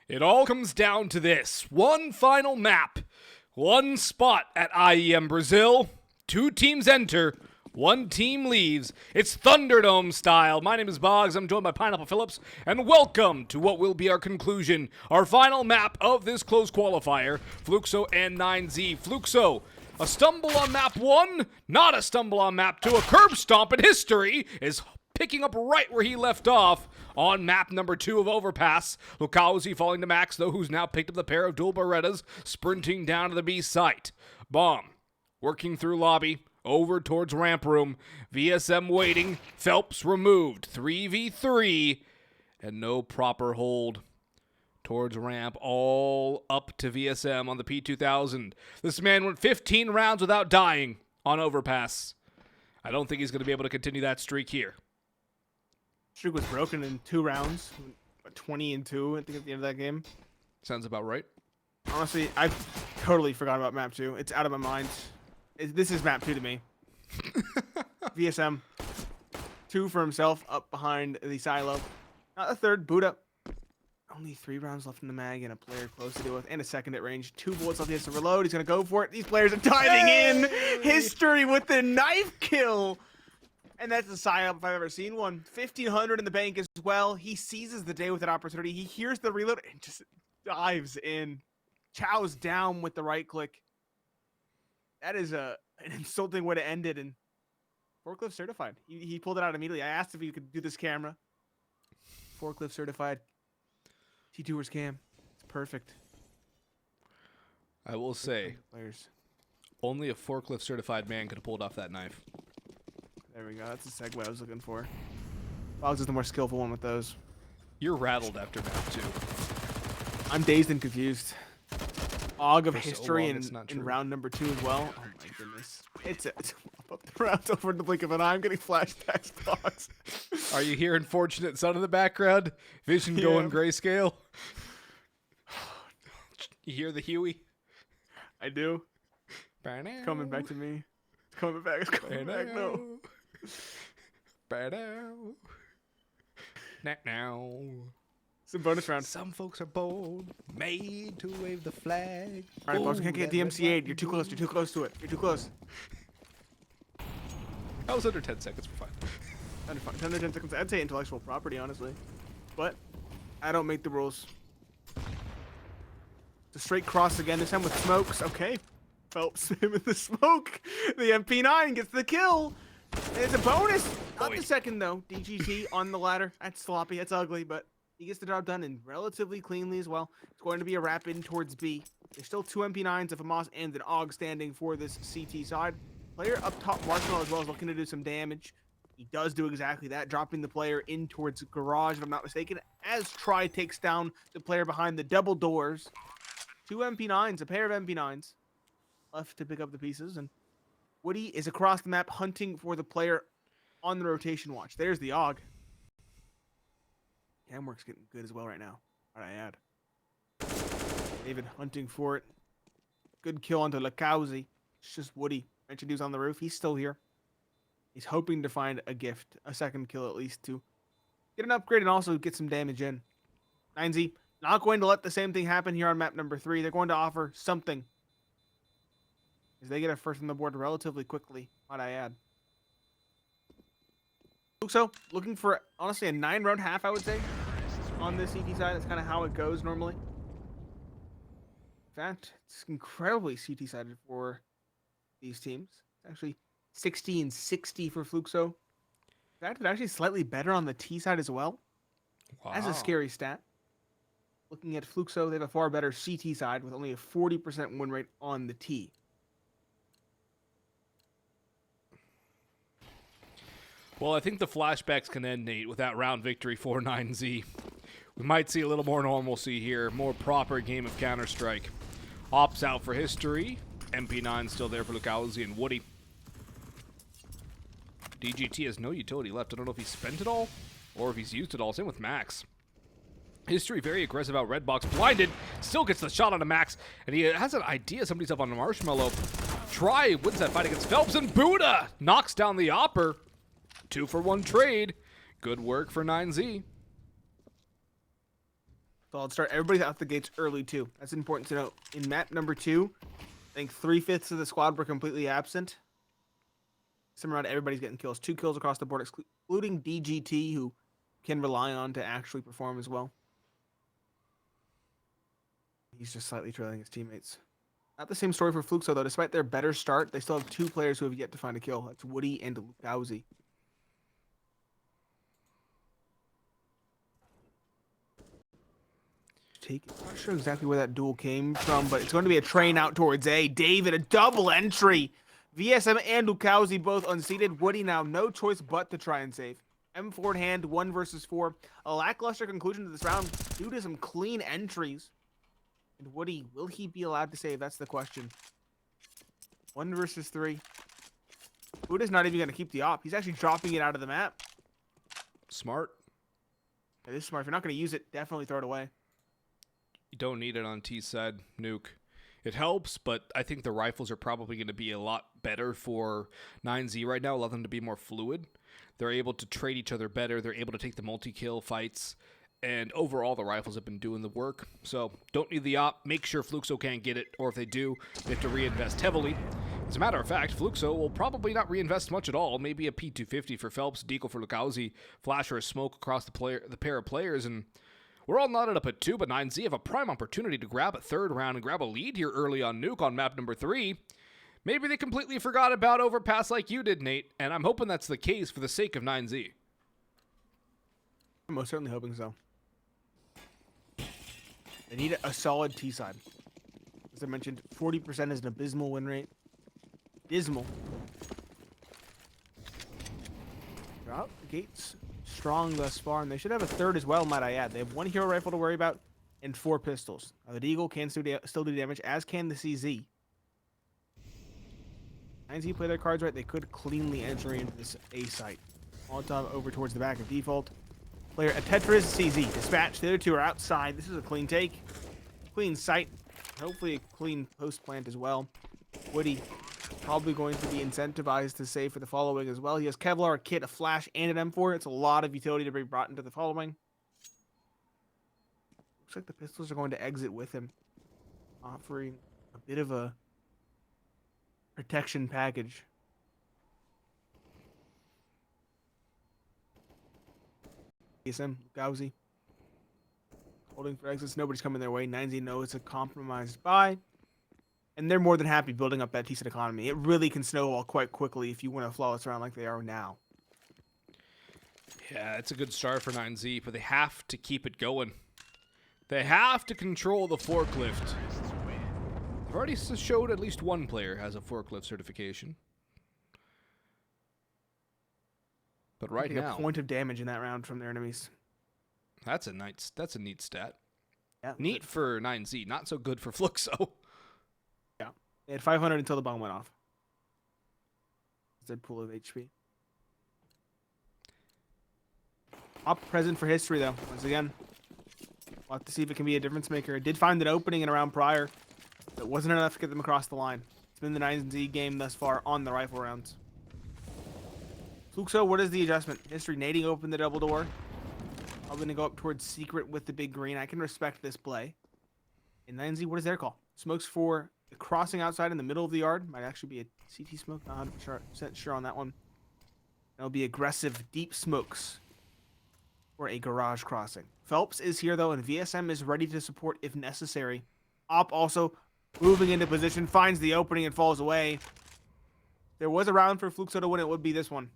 It all comes down to this. One final map. One spot at IEM Brazil. 2 teams enter. 1 team leaves. It's Thunderdome style. My name is Boggs. I'm joined by Pineapple Phillips. And welcome to what will be our conclusion. Our final map of this close qualifier. Fluxo and 9Z. Fluxo, a stumble on map 1. Not a stumble on map 2. A curb stomp in history is picking up right where he left off on map number 2 of Overpass. Lukowski falling to Max, though, who's now picked up the pair of dual Berettas, sprinting down to the B site. Bomb working through lobby, over towards ramp room. VSM waiting, felps removed. 3v3, and no proper hold towards ramp, all up to VSM on the P2000. This man went 15 rounds without dying on Overpass. I don't think he's going to be able to continue that streak here. Streak was broken in 2 rounds, 20-2, I think, at the end of that game. Sounds about right. Honestly, I totally forgot about map 2. It's out of my mind. This is map 2 to me. VSM, 2 for himself, up behind the silo. Not a third, boot up. Only 3 rounds left in the mag and a player close to deal with, and a second at range. 2 bullets left, he has to reload. He's going to go for it. These players are diving in. History with the knife kill. And that's a psyop if I've ever seen one. 1,500 in the bank as well. He seizes the day with that opportunity. He hears the reload and just dives in. Chows down with the right click. That is an insulting way to end it. And forklift certified. He pulled it out immediately. I asked if he could do this camera. Forklift certified. T2ers cam. It's perfect. I will say, only a forklift certified man could have pulled off that knife. There we go. That's the segue I was looking for. Boggs is the more skillful one with those. You're rattled after map 2. I'm dazed and confused. Og of For so history long, in round number 2 as well. Oh my goodness. It's up the rounds over in the blink of an eye. I'm getting flashbacks, Boggs. Are you hearing Fortunate Son in the background? Vision going grayscale? You hear the Huey? I do. It's coming back to me. It's coming back. It's coming back. No. Now. It's a bonus round. Some folks are bold, made to wave the flag. All right, Boggs, we can't get DMCA'd. You're too close. You're too close to it. You're too close. That was under 10 seconds. We're fine. Under 10 seconds. I'd say intellectual property, honestly. But I don't make the rules. It's a straight cross again, this time with smokes. Okay. Phelps him in the smoke. The MP9 gets the kill. It's a bonus. Not the second, though. DGT on the ladder. That's sloppy. That's ugly, but he gets the job done and relatively cleanly as well. It's going to be a wrap in towards B. There's still 2 MP9s, a FAMAS, and an AUG standing for this CT side. Player up top, Marshmallow, as well, is looking to do some damage. He does do exactly that, dropping the player in towards garage, if I'm not mistaken, as Try takes down the player behind the double doors. 2 MP9s, a pair of MP9s. Left to pick up the pieces, and Woody is across the map hunting for the player on the rotation watch. There's the AUG. Cam work's getting good as well right now. What I add? David hunting for it. Good kill onto Lukowski. It's just Woody. Mentioned he was on the roof. He's still here. He's hoping to find a gift, a second kill at least, to get an upgrade and also get some damage in. 9Z not going to let the same thing happen here on map number 3. They're going to offer something. As they get a first on the board relatively quickly, might I add. Fluxo looking for, honestly, a 9-round half, I would say, on this CT side. That's kind of how it goes normally. In fact, it's incredibly CT-sided for these teams. It's actually 60-60 for Fluxo. In fact, it's actually slightly better on the T side as well. Wow. That's a scary stat. Looking at Fluxo, they have a far better CT side with only a 40% win rate on the T. Well, I think the flashbacks can end, Nate, with that round victory for 9Z. We might see a little more normalcy here, more proper game of Counter-Strike. Ops out for history. MP9 still there for Lukowski and Woody. DGT has no utility left. I don't know if he spent it all or if he's used it all. Same with Max. History very aggressive out red box. Blinded. Still gets the shot on a Max. And he has an idea. Somebody's up on a Marshmallow. Try wins that fight against Felps. And Buddha knocks down the Opper. 2-for-1 trade. Good work for 9Z. Solid start. Everybody's out the gates early too. That's important to note. In map number 2, I think 3/5 of the squad were completely absent. Somewhere around everybody's getting kills. 2 kills across the board, excluding DGT, who can rely on to actually perform as well. He's just slightly trailing his teammates. Not the same story for Fluxo, though. Despite their better start, they still have 2 players who have yet to find a kill. That's Woody and Lukowski. Not sure exactly where that duel came from, but it's going to be a train out towards A. David, a double entry. VSM and Lukowski both unseated. Woody now no choice but to try and save. M4 in hand, 1 versus 4. A lackluster conclusion to this round due to some clean entries. And Woody, will he be allowed to save? That's the question. 1 versus 3. Buda's not even going to keep the op. He's actually dropping it out of the map. Smart. It is smart. If you're not going to use it, definitely throw it away. You don't need it on T side, Nuke. It helps, but I think the rifles are probably going to be a lot better for 9Z right now. Allow them to be more fluid. They're able to trade each other better. They're able to take the multi-kill fights. And overall, the rifles have been doing the work. So don't need the op. Make sure Fluxo can't get it. Or if they do, they have to reinvest heavily. As a matter of fact, Fluxo will probably not reinvest much at all. Maybe a P250 for Phelps, Deagle for Lukowski, flash or a smoke across the pair of players, and we're all knotted up at 2, but 9Z have a prime opportunity to grab a 3rd round and grab a lead here early on Nuke on map number 3. Maybe they completely forgot about overpass like you did, Nate, and I'm hoping that's the case for the sake of 9Z. I'm most certainly hoping so. They need a solid T side. As I mentioned, 40% is an abysmal win rate. Dismal. They're out the gates strong thus far, and they should have a 3rd as well, might I add. They have 1 hero rifle to worry about and 4 pistols. Now, the Deagle can still do damage, as can the CZ. 9Z play their cards right. They could cleanly enter into this A site. Molotov over towards the back of default. Player a Tetris, CZ. Dispatch. The other 2 are outside. This is a clean take. Clean site. Hopefully a clean post plant as well. Woody probably going to be incentivized to save for the following as well. He has Kevlar, a kit, a flash, and an M4. It's a lot of utility to be brought into the following. Looks like the pistols are going to exit with him, offering a bit of a protection package. ISM, Gauzy. Holding for exits. Nobody's coming their way. 9Z knows it's a compromised buy. And they're more than happy building up that decent economy. It really can snowball quite quickly if you win a flawless round like they are now. Yeah, it's a good start for 9Z, but they have to keep it going. They have to control the forklift. They've already showed at least 1 player has a forklift certification. But right now, a point of damage in that round from their enemies. That's a neat stat. Yeah, neat for 9Z, not so good for Fluxo. Yeah, they had 500 until the bomb went off. It's a pool of HP. Op present for history, though. Once again, we'll have to see if it can be a difference maker. It did find an opening in a round prior. That wasn't enough to get them across the line. It's been the 9Z game thus far on the rifle rounds. Fluxo, what is the adjustment? History nading open the double door. I'm going to go up towards secret with the big green. I can respect this play. And 9Z, what is their call? Smokes for the crossing outside in the middle of the yard. Might actually be a CT smoke. Not 100% sure on that one. That'll be aggressive deep smokes for a garage crossing. Phelps is here, though, and VSM is ready to support if necessary. Op also moving into position, finds the opening and falls away. There was a round for Fluxo to win. It would be this one.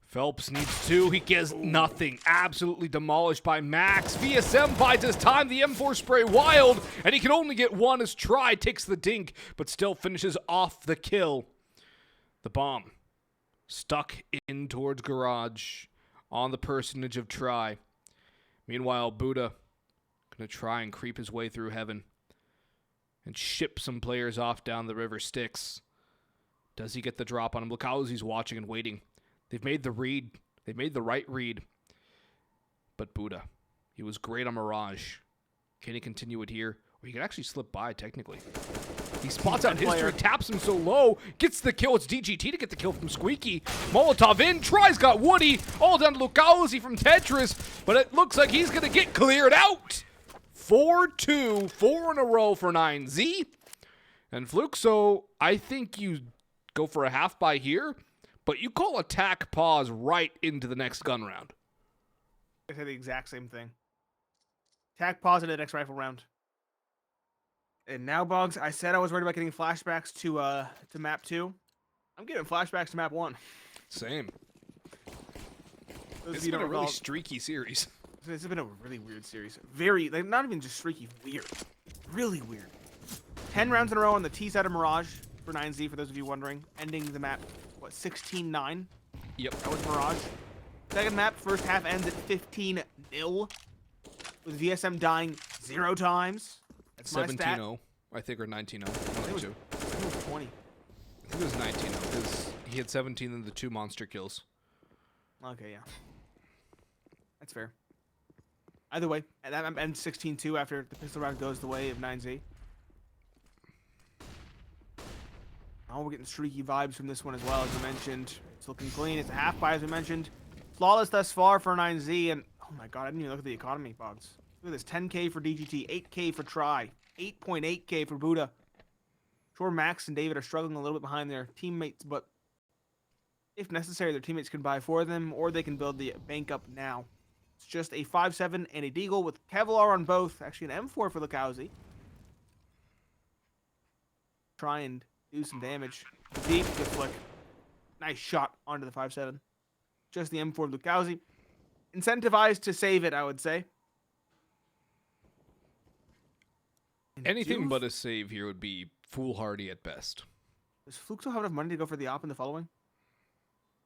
Phelps needs 2. He gets nothing. Absolutely demolished by Max. VSM bides his time. The M4 spray wild, and he can only get 1 as Try takes the dink, but still finishes off the kill. The bomb stuck in towards garage on the personage of Try. Meanwhile, Buddha gonna try and creep his way through heaven and ship some players off down the river Styx. Does he get the drop on him? Lukowski's watching and waiting. They've made the read. They've made the right read. But Buddha, he was great on Mirage. Can he continue it here? Or he could actually slip by, technically. He spots out Player. History, taps him so low, gets the kill. It's DGT to get the kill from Squeaky. Molotov in, tries, got Woody, all down to Lukowski from Tetris, but it looks like he's going to get cleared out. 4-2, 4 in a row for 9Z. And Fluxo, I think you go for a half buy here, but you call attack pause right into the next gun round. I say the exact same thing. Attack pause into the next rifle round. And now, Boggs, I said I was worried about getting flashbacks to map 2. I'm getting flashbacks to map 1. Same. Those It's of you been don't a really recall, streaky series. this has been a really weird series. Very, like, not even just streaky, weird. Really weird. 10 rounds in a row on the T side of Mirage for 9Z, for those of you wondering. Ending the map, what, 16-9? Yep. That was Mirage. Second map, first half ends at 15-0. With VSM dying 0 times. That's my stat. 17-0, I think, or 19-0. I think it was 20. I think it was 19-0, because he had 17 in the 2 monster kills. Okay, yeah. That's fair. Either way, that map ends 16-2 after the pistol round goes the way of 9Z. Oh, we're getting streaky vibes from this one as well, as we mentioned. It's looking clean. It's a half buy, as we mentioned. Flawless thus far for 9Z, and oh my god, I didn't even look at the economy, Boggs. Look at this, 10k for DGT, 8k for Try, 8.8k for Buddha. Sure, Max and David are struggling a little bit behind their teammates, but if necessary, their teammates can buy for them, or they can build the bank up now. It's just a 5-7 and a Deagle with Kevlar on both. Actually, an M4 for Lukowski. Try and do some damage. Deep, good flick. Nice shot onto the 5-7. Just the M4 Lukowski. Incentivized to save it, I would say. And Anything but a save here would be foolhardy at best. Does Fluxo have enough money to go for the op in the following?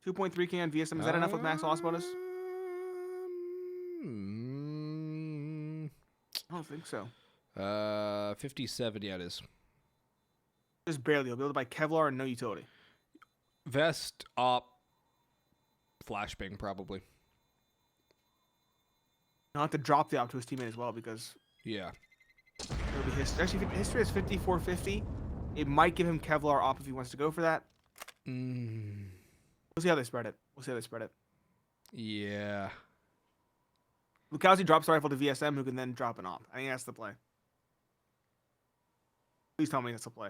2.3k on VSM. Is that enough with max loss bonus? I don't think so. 57, yeah, it is. Just barely. He'll be able to buy Kevlar and no utility. Vest, op, flashbang, probably. He'll have to drop the op to his teammate as well because Yeah. it'll be history. Actually, if history is 5450, it might give him Kevlar op if he wants to go for that. We'll see how they spread it. Yeah. Lukowski drops the rifle to VSM, who can then drop an op. I think that's the play. Please tell me that's the play.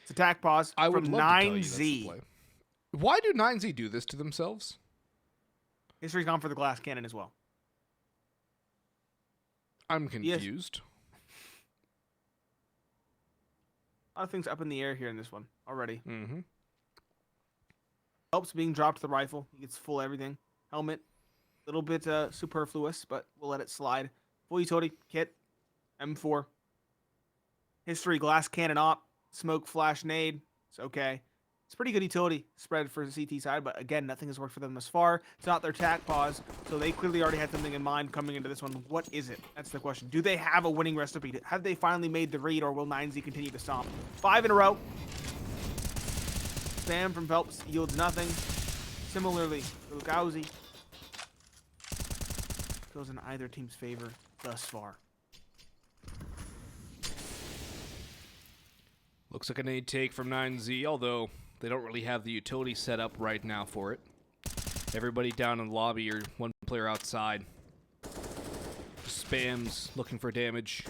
It's attack pause I would from love to tell you that's 9Z. the play. Why do 9Z do this to themselves? History's gone for the glass cannon as well. I'm confused. A lot of things up in the air here in this one already. Mm-hmm. Helps being dropped to the rifle. He gets full everything. Helmet. Little bit superfluous, but we'll let it slide. Full utility kit. M4. History glass cannon op. Smoke flash nade. It's okay. It's pretty good utility spread for the CT side, but again, nothing has worked for them thus far. It's not their attack pause, so they clearly already had something in mind coming into this one. What is it? That's the question. Do they have a winning recipe? Have they finally made the read, or will 9Z continue to stomp? 5 in a row. Spam from Phelps yields nothing. Similarly, Lukowski goes in either team's favor thus far. Looks like a nade take from 9Z, although they don't really have the utility set up right now for it. Everybody down in the lobby or one player outside. Spams looking for damage.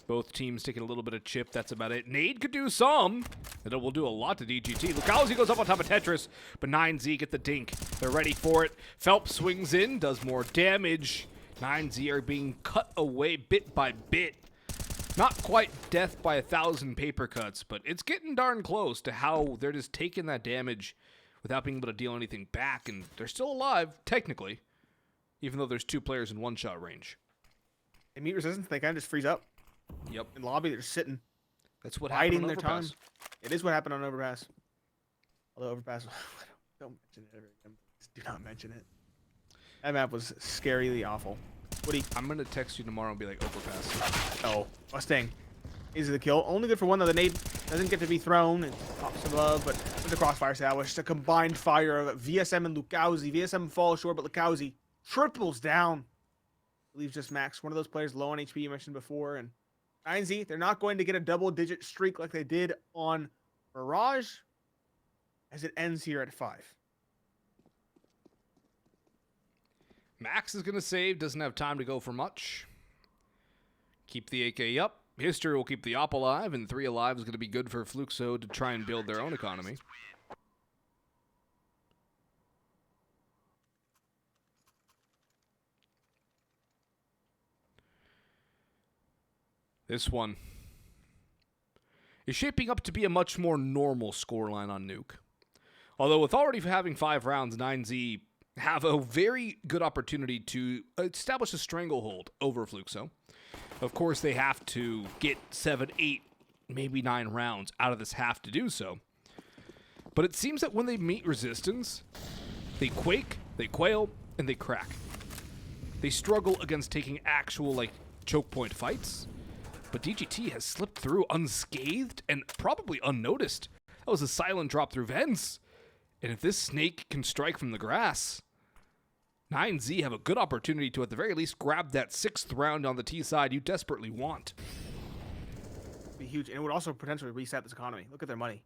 Both teams taking a little bit of chip. That's about it. Nade could do some. It will do a lot to DGT. Lukowski goes up on top of Tetris, but 9Z get the dink. They're ready for it. Phelps swings in, does more damage. 9Z are being cut away bit by bit. Not quite death by 1,000 paper cuts, but it's getting darn close to how they're just taking that damage without being able to deal anything back, and they're still alive, technically, even though there's 2 players in one-shot range. They meet resistance, they kind of just freeze up. Yep. In lobby, they're just sitting. That's what Biding happened on their time. Overpass. It is what happened on Overpass. Although Overpass, don't mention it ever again. Please do not mention it. That map was scarily awful. I'm going to text you tomorrow and be like, Overpass. Oh, Mustang. Easy the kill. Only good for one, though. The nade doesn't get to be thrown. It pops above, but with the crossfire sandwich, the combined fire of VSM and Lukowski. VSM falls short, but Lukowski triples down. Leaves just Max, one of those players low on HP you mentioned before, and 9Z, they're not going to get a double-digit streak like they did on Mirage, as it ends here at 5. Max is going to save, doesn't have time to go for much. Keep the AK up. History will keep the op alive, and 3 alive is going to be good for Fluxo to try and build their own economy. This one is shaping up to be a much more normal scoreline on Nuke. Although with already having 5 rounds, 9Z have a very good opportunity to establish a stranglehold over Fluxo. Of course, they have to get 7, 8, maybe 9 rounds out of this half to do so. But it seems that when they meet resistance, they quake, they quail, and they crack. They struggle against taking actual, choke point fights. But DGT has slipped through unscathed and probably unnoticed. That was a silent drop through vents. And if this snake can strike from the grass, 9Z have a good opportunity to at the very least grab that 6th round on the T side you desperately want. Be huge, and it would also potentially reset this economy. Look at their money.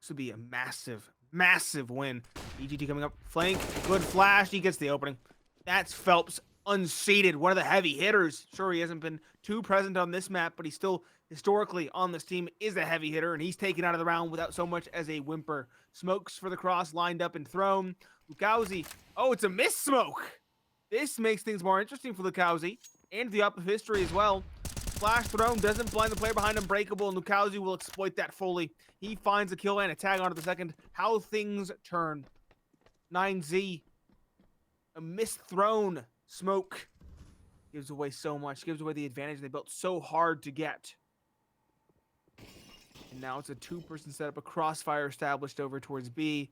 This would be a massive, massive win. DGT coming up, flank, good flash, he gets the opening. That's Felps, unseated, one of the heavy hitters. Sure, he hasn't been too present on this map, but he's still historically on this team is a heavy hitter, and he's taken out of the round without so much as a whimper. Smokes for the cross, lined up and thrown. Lukowski, oh, it's a miss smoke. This makes things more interesting for Lukowski and the up of history as well. Flash thrown doesn't blind the player behind him, breakable, and Lukowski will exploit that fully. He finds a kill and a tag onto the second. How things turn. 9Z, a missed thrown smoke gives away so much, gives away the advantage they built so hard to get. And now it's a 2-person setup, a crossfire established over towards B.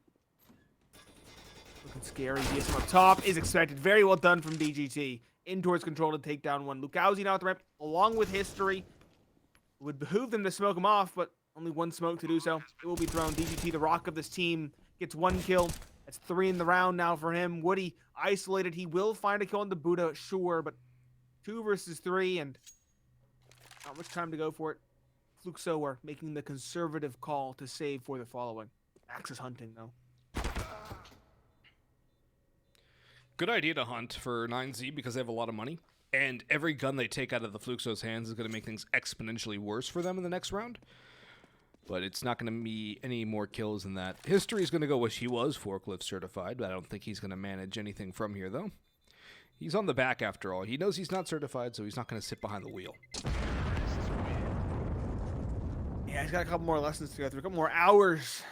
Looking scary. DSM up top is expected. Very well done from DGT. In towards control to take down one. Lukowski now at the ramp, along with history. It would behoove them to smoke him off, but only 1 smoke to do so. It will be thrown. DGT, the rock of this team, gets 1 kill. That's 3 in the round now for him. Woody isolated. He will find a kill on the Buddha, sure, but 2 versus 3, and not much time to go for it. Fluxo are making the conservative call to save for the following. Max is hunting, though. Good idea to hunt for 9Z because they have a lot of money. And every gun they take out of the Fluxo's hands is going to make things exponentially worse for them in the next round. But it's not going to be any more kills than that. History is going to go wish he was forklift certified, but I don't think he's going to manage anything from here, though. He's on the back after all. He knows he's not certified, so he's not going to sit behind the wheel. Yeah, he's got a couple more lessons to go through, a couple more hours.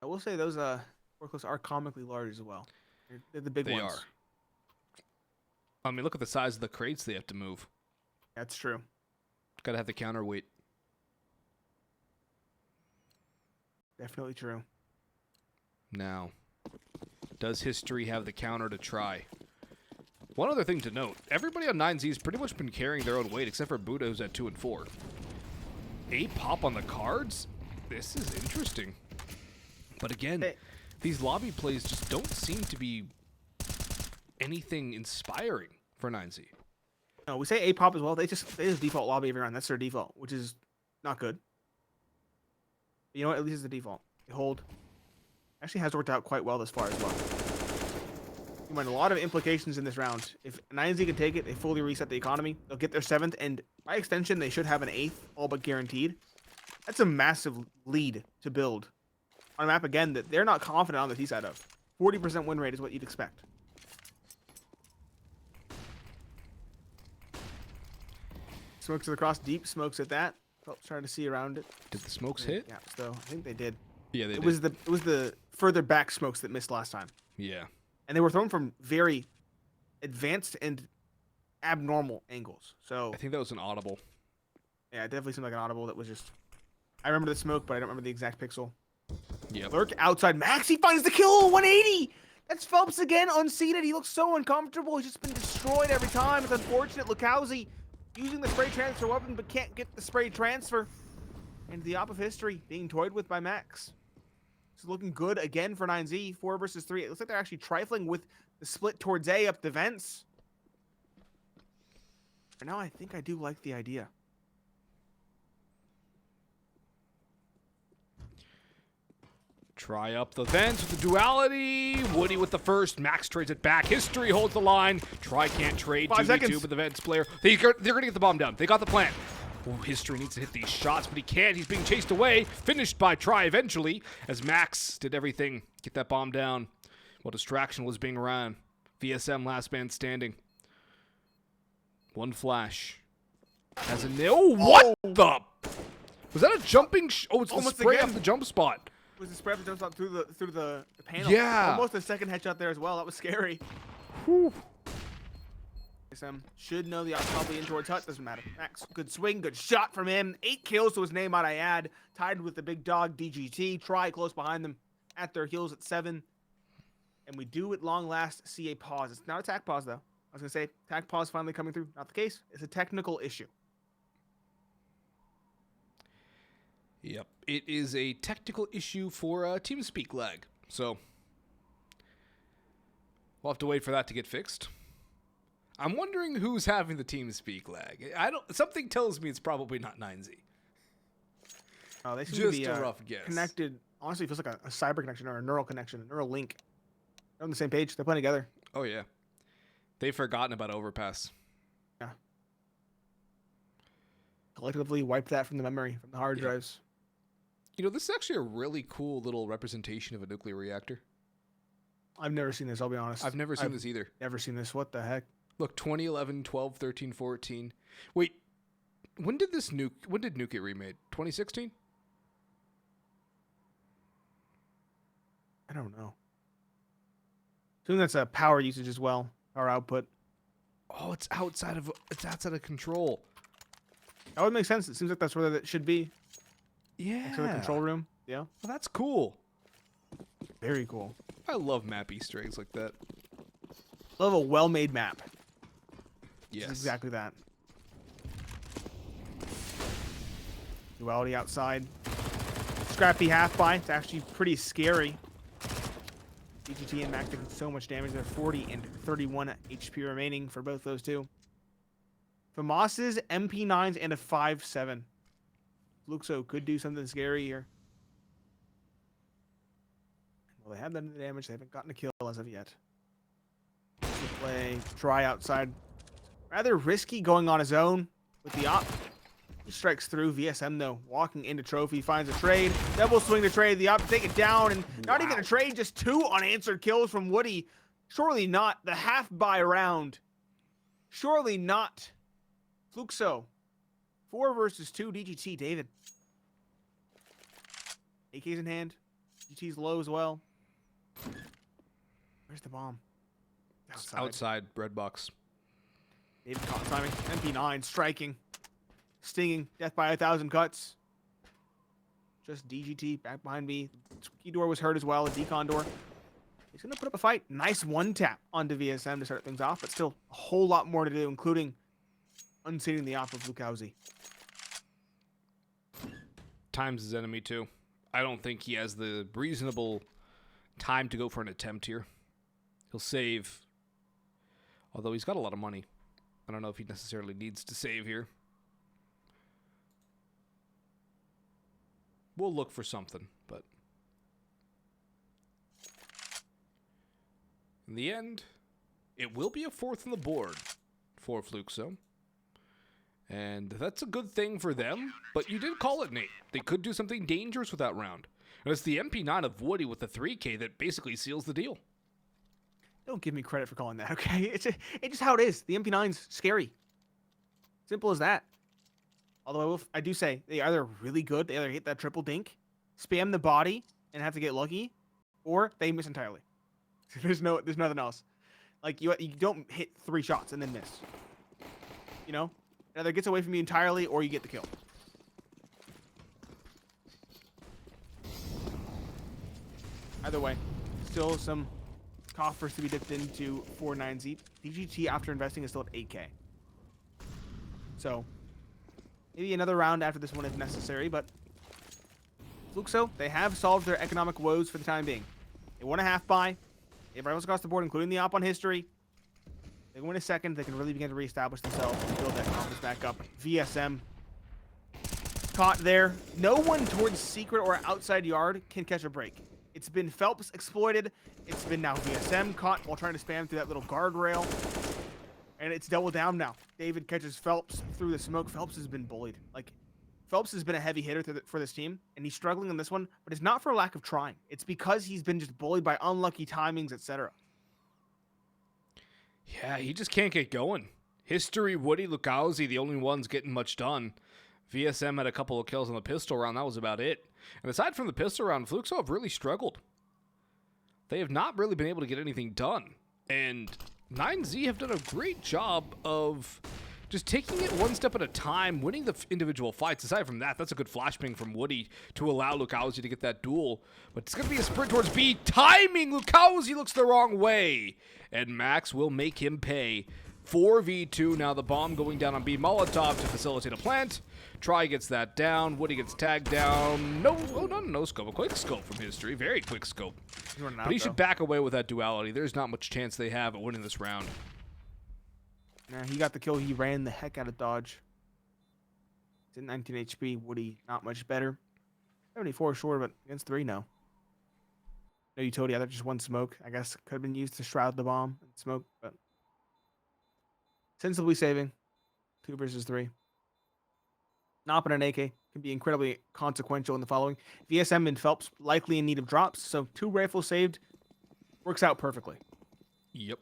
I will say those forklifts are comically large as well. They're the big ones. They are. I mean, look at the size of the crates they have to move. That's true. Gotta have the counterweight. Definitely true. Now, does history have the counter to try? One other thing to note, everybody on 9Z's pretty much been carrying their own weight except for Buddha, who's at 2 and 4. A pop on the cards? This is interesting. But again, these lobby plays just don't seem to be anything inspiring for 9Z. No, we say A pop as well. They just default lobby every round. That's their default, which is not good. But you know what? At least it's the default. They hold. Actually has worked out quite well this far as well. You mind a lot of implications in this round. If 9Z can take it, they fully reset the economy. They'll get their 7th, and by extension, they should have an 8th, all but guaranteed. That's a massive lead to build on a map, again, that they're not confident on the T side of. 40% win rate is what you'd expect. Smokes to the cross, deep smokes at that. Felps trying to see around it. Did the smokes hit? Yeah, so I think they did. Yeah, they did. It was the further back smokes that missed last time. Yeah. And they were thrown from very advanced and abnormal angles. So I think that was an audible. Yeah, it definitely seemed like an audible that was just... I remember the smoke, but I don't remember the exact pixel. Yep. Lurk outside. Max, he finds the kill! 180! That's Felps again, unseated. He looks so uncomfortable. He's just been destroyed every time. It's unfortunate. Lukowski using the spray transfer weapon, but can't get the spray transfer. And the op of history being toyed with by Max. It's looking good again for 9Z. 4 versus 3. It looks like they're actually trifling with the split towards A up the vents. For now, I think I do like the idea. Try up the vents with the duality. Woody with the first. Max trades it back. History holds the line. Try can't trade. 5 2v2 seconds. with the vents player. They're going to get the bomb down. They got the plan. Ooh, History needs to hit these shots, but he can't. He's being chased away. Finished by Try eventually, as Max did everything. Get that bomb down while distraction was being ran. VSM last man standing. One flash. Has a nail. What the? Was that a jumping? Oh, it's the Almost spray again. off the jump spot. Was the spray up the jump shot through the panel? Yeah. Almost a second headshot there as well. That was scary. Whew. VSM should know the op probably in towards hut. Doesn't matter. Max, good swing, good shot from him. 8 kills to his name, might I add. Tied with the big dog DGT. Try close behind them at their heels at 7. And we do at long last see a pause. It's not a tac pause though. I was gonna say tac pause finally coming through. Not the case. It's a technical issue. Yep, it is a technical issue for TeamSpeak lag. So we'll have to wait for that to get fixed. I'm wondering who's having the TeamSpeak lag. Something tells me it's probably not 9Z. Oh, they seem Just to be a rough guess. connected. Honestly, it feels like a cyber connection or a neural connection, a neural link. They're on the same page. They're playing together. Oh yeah, they've forgotten about Overpass. Yeah. Collectively wipe that from the memory, from the hard drives. You know, this is actually a really cool little representation of a nuclear reactor. I've never seen this, I'll be honest. I've never seen this either. Never seen this. What the heck? Look, 2011, 12, 13, 14. Wait, when did Nuke get remade? 2016? I don't know. Assume that's a power usage as well. Power output. Oh, it's outside of control. That would make sense. It seems like that's where that should be. Yeah. Next to the control room. Yeah. Well, that's cool. Very cool. I love map Easter eggs like that. Love a well-made map. Yes. It's exactly that. Duality outside. Scrappy half by. It's actually pretty scary. DGT and Mac taking so much damage. They're 40 and 31 HP remaining for both those two. Famas's MP9s and a 5.7. Fluxo could do something scary here. Well, they have done the damage. They haven't gotten a kill as of yet. Play, try outside. Rather risky going on his own with the op. He strikes through. VSM though, walking into trophy, finds a trade. Double swing to trade. The op to take it down, and not even a trade, just 2 unanswered kills from Woody. Surely not the half buy round. Surely not. Fluxo. 4 versus 2. DGT. David. AK's in hand. DGT's low as well. Where's the bomb? Outside red box. David caught timing. MP9 striking. Stinging. Death by 1,000 cuts. Just DGT back behind me. Key door was hurt as well. A decon door. He's going to put up a fight. Nice one tap onto VSM to start things off, but still a whole lot more to do, including unseating the op of Lukowski. Time's his enemy too. I don't think he has the reasonable time to go for an attempt here. He'll save. Although he's got a lot of money. I don't know if he necessarily needs to save here. We'll look for something, but in the end, it will be a 4th on the board for Fluxo. And that's a good thing for them, but you did call it, Nate. They could do something dangerous with that round. And it's the MP9 of Woody with the 3K that basically seals the deal. Don't give me credit for calling that, okay? It's just how it is. The MP9's scary. Simple as that. Although I do say they either really good, they either hit that triple dink, spam the body, and have to get lucky, or they miss entirely. There's nothing else. Like you don't hit 3 shots and then miss. You know, it either gets away from you entirely or you get the kill. Either way, still some coffers to be dipped into for 9Z. DGT after investing is still at 8K. So maybe another round after this one if necessary, but Fluxo, they have solved their economic woes for the time being. They won a half buy. Everyone else across the board, including the op on history. They win a second, they can really begin to reestablish themselves and build that confidence back up. VSM caught there. No one towards secret or outside yard can catch a break. It's been felps exploited. It's been now VSM caught while trying to spam through that little guardrail. And it's double down now. David catches felps through the smoke. Felps has been bullied. Like, Felps has been a heavy hitter for this team, and he's struggling in this one, but it's not for lack of trying. It's because he's been just bullied by unlucky timings, etc. Yeah, he just can't get going. History, Woody, Lukowski, the only ones getting much done. VSM had a couple of kills on the pistol round. That was about it. And aside from the pistol round, Fluxo have really struggled. They have not really been able to get anything done. And 9Z have done a great job of just taking it one step at a time, winning the individual fights. Aside from that, that's a good flashbang from Woody to allow Lukowski to get that duel. But it's going to be a sprint towards B. Timing! Lukowski looks the wrong way. And Max will make him pay. 4v2. Now the bomb going down on B. Molotov to facilitate a plant. Try gets that down. Woody gets tagged down. No, oh, not a no scope. A quick scope from History. Very quick scope. But he should back away with that duality. There's not much chance they have at winning this round. Nah, he got the kill. He ran the heck out of dodge. It's at 19 HP. Woody, not much better. 74 short, but against 3 now. No utility other, just one smoke. I guess could have been used to shroud the bomb and smoke, but sensibly saving. 2 versus 3. Not an AK can be incredibly consequential in the following. VSM and Felps likely in need of drops, so 2 rifles saved works out perfectly. Yep.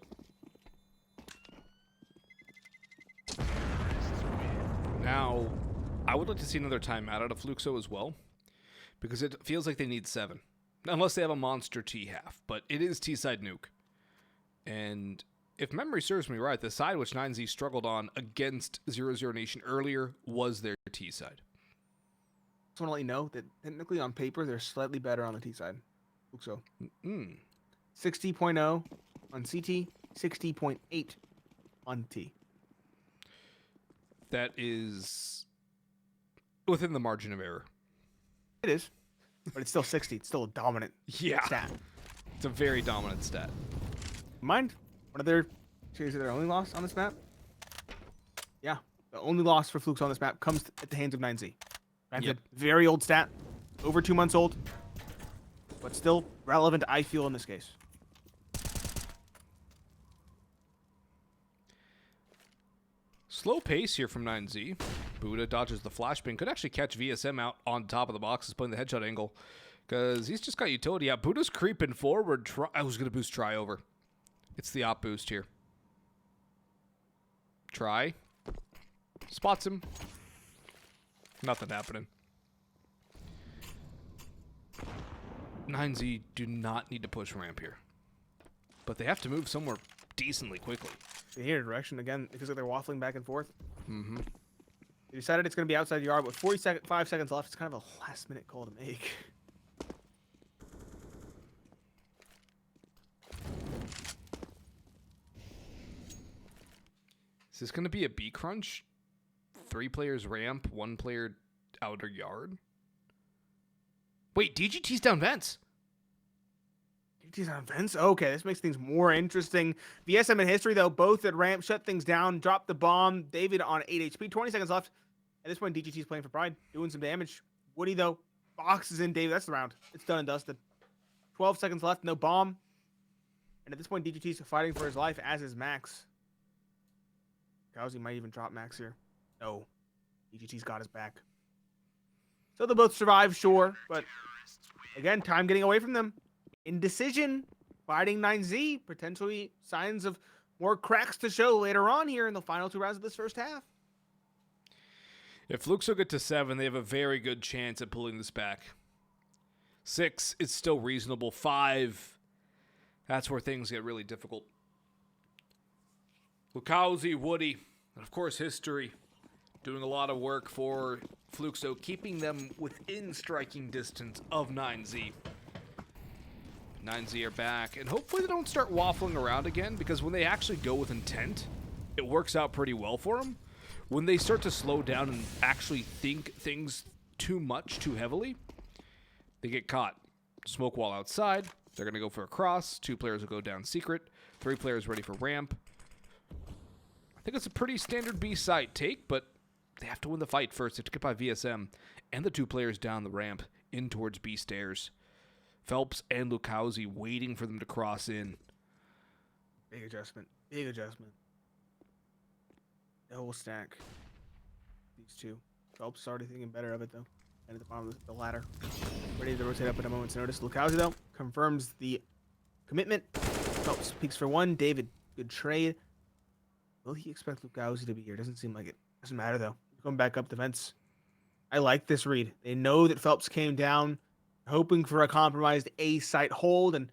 Now, I would like to see another timeout out of Fluxo as well, because it feels like they need 7. Unless they have a monster T-half, but it is T-side nuke. And if memory serves me right, the side which 9Z struggled on against 00 Nation earlier was their T-side. Just want to let you know that technically on paper, they're slightly better on the T-side. Fluxo. 60.0 on CT, 60.8 on T. That is within the margin of error. It is. But it's still 60. It's still a dominant stat. It's a very dominant stat. Mind? One of their series of their only loss on this map? Yeah. The only loss for Fluxo on this map comes at the hands of 9Z. Granted, very old stat. Over 2 months old. But still relevant, I feel, in this case. Slow pace here from 9Z. Buddha dodges the flashbang. Could actually catch VSM out on top of the boxes, playing the headshot angle. Because he's just got utility out. Buddha's creeping forward. I was going to boost Try over. It's the op boost here. Try. Spots him. Nothing happening. 9Z do not need to push ramp here. But they have to move somewhere decently quickly. They hear direction again because they're waffling back and forth. They decided it's going to be outside the yard, with 5 seconds left. It's kind of a last-minute call to make. Is this going to be a B crunch? 3 players ramp, 1 player outer yard? Wait, DGT's down vents. DGT's on vents? Okay, this makes things more interesting. VSM and History, though, both at ramp, shut things down, dropped the bomb. David on 8 HP, 20 seconds left. At this point, DGT's playing for pride, doing some damage. Woody, though, boxes in David. That's the round. It's done and dusted. 12 seconds left, no bomb. And at this point, DGT's fighting for his life, as is Max. Gauzy might even drop Max here. No. DGT's got his back. So they'll both survive, sure. But, again, time getting away from them. Indecision. Fighting 9Z. Potentially signs of more cracks to show later on here in the final 2 rounds of this first half. If Fluxo get to 7, they have a very good chance at pulling this back. 6 is still reasonable. 5, that's where things get really difficult. Lukowski, Woody, and of course History, doing a lot of work for Fluxo, keeping them within striking distance of 9Z. 9Z are back, and hopefully they don't start waffling around again, because when they actually go with intent, it works out pretty well for them. When they start to slow down and actually think things too much, too heavily, they get caught. Smoke wall outside. They're going to go for a cross. 2 players will go down secret. 3 players ready for ramp. think it's a pretty standard B site take, but they have to win the fight first. They have to get by VSM and the 2 players down the ramp in towards B stairs. Felps and Lukowski waiting for them to cross in. Big adjustment. Big adjustment. The whole stack. These 2. Felps already thinking better of it, though. And at the bottom of the ladder. Ready to rotate up at a moment's notice. Lukowski, though, confirms the commitment. Felps peeks for 1. David, good trade. Will he expect Lukowski to be here? Doesn't seem like it. Doesn't matter, though. Going back up the fence. I like this read. They know that Felps came down, hoping for a compromised A-site hold, and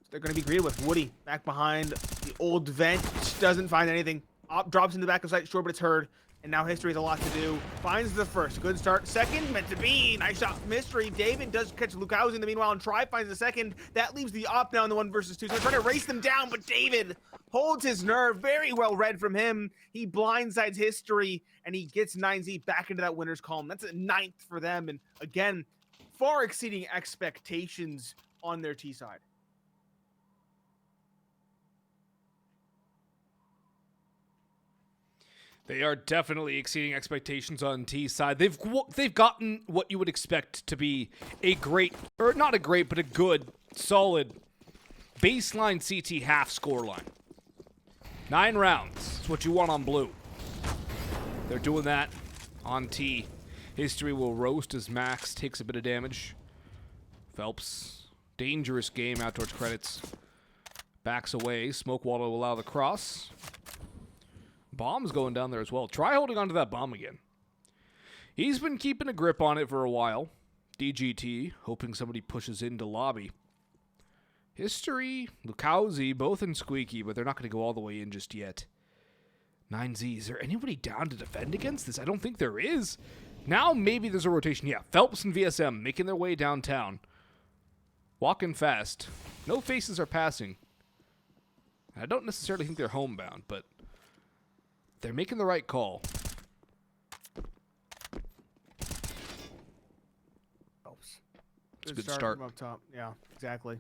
they're going to be greeted with Woody back behind the old vent. Doesn't find anything. Drops in the back of sight, sure, but it's heard. And now History has a lot to do. Finds the first. Good start. Second, meant to be. Nice shot. Mystery. David does catch Lukowski in the meanwhile, and Try finds the second. That leaves the op now in the 1 versus 2. So they're trying to race them down, but David holds his nerve. Very well read from him. He blindsides History, and he gets 9Z back into that winner's column. That's a 9th for them. And again, far exceeding expectations on their T side. They are definitely exceeding expectations on T side. They've gotten what you would expect to be a great, or not a great, but a good, solid baseline CT half scoreline. 9 rounds. That's what you want on blue. They're doing that on T. History will roast as Max takes a bit of damage. Felps, dangerous game out towards credits. Backs away. Smoke wall to allow the cross. Bomb's going down there as well. Try holding onto that bomb again. He's been keeping a grip on it for a while. DGT, hoping somebody pushes into lobby. History, Lukowski, both in squeaky, but they're not going to go all the way in just yet. 9Z, is there anybody down to defend against this? I don't think there is. Now maybe there's a rotation. Yeah, Felps and VSM making their way downtown. Walking fast. No faces are passing. I don't necessarily think they're homebound, but they're making the right call. Helps. It's a good start. From up top. Yeah, exactly.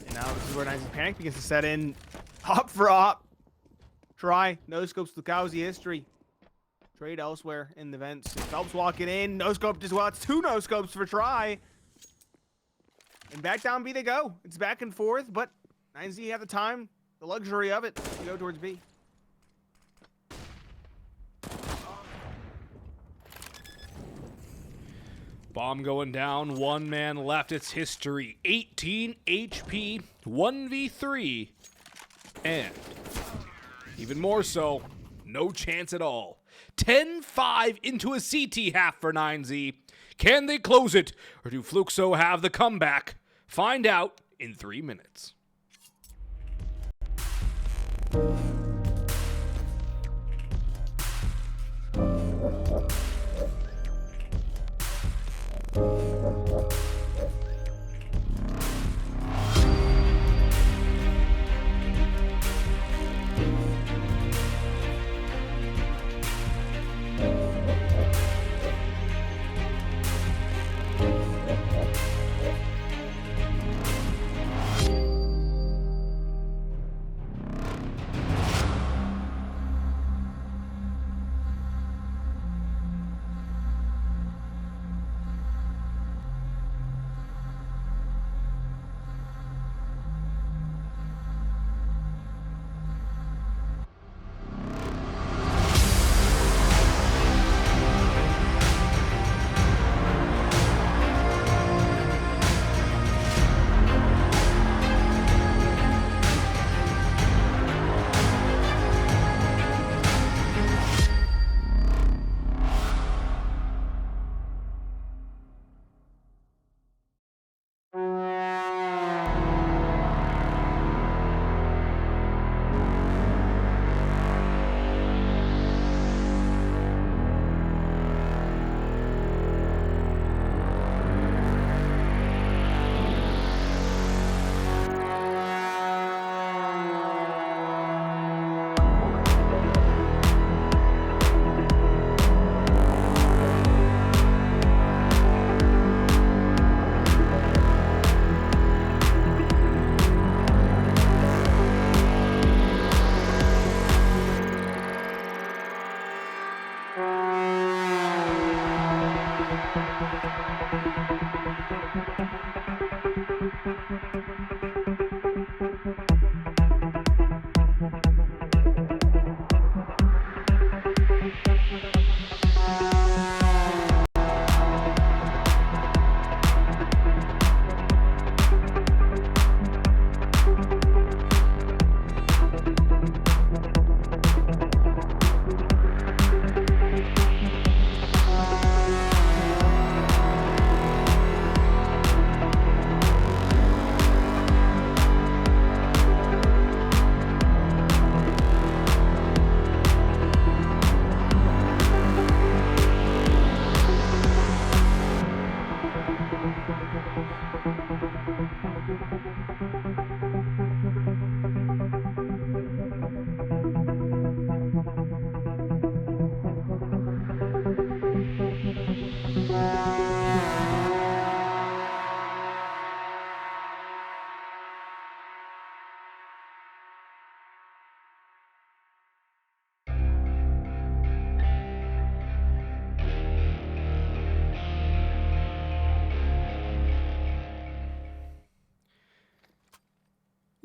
And now this is where 9Z panic begins to set in. Op for op. Try. No scopes. Lukowski History. Trade elsewhere in the vents. Phelps walking in. No scoped as well. It's 2 no scopes for Try. And back down B they go. It's back and forth, but 9Z have the time, the luxury of it to go towards B. Bomb going down, 1 man left. It's History. 18 HP, 1v3, and even more so, no chance at all. 10-5 into a CT half for 9Z. Can they close it, or do Fluxo have the comeback? Find out in 3 minutes.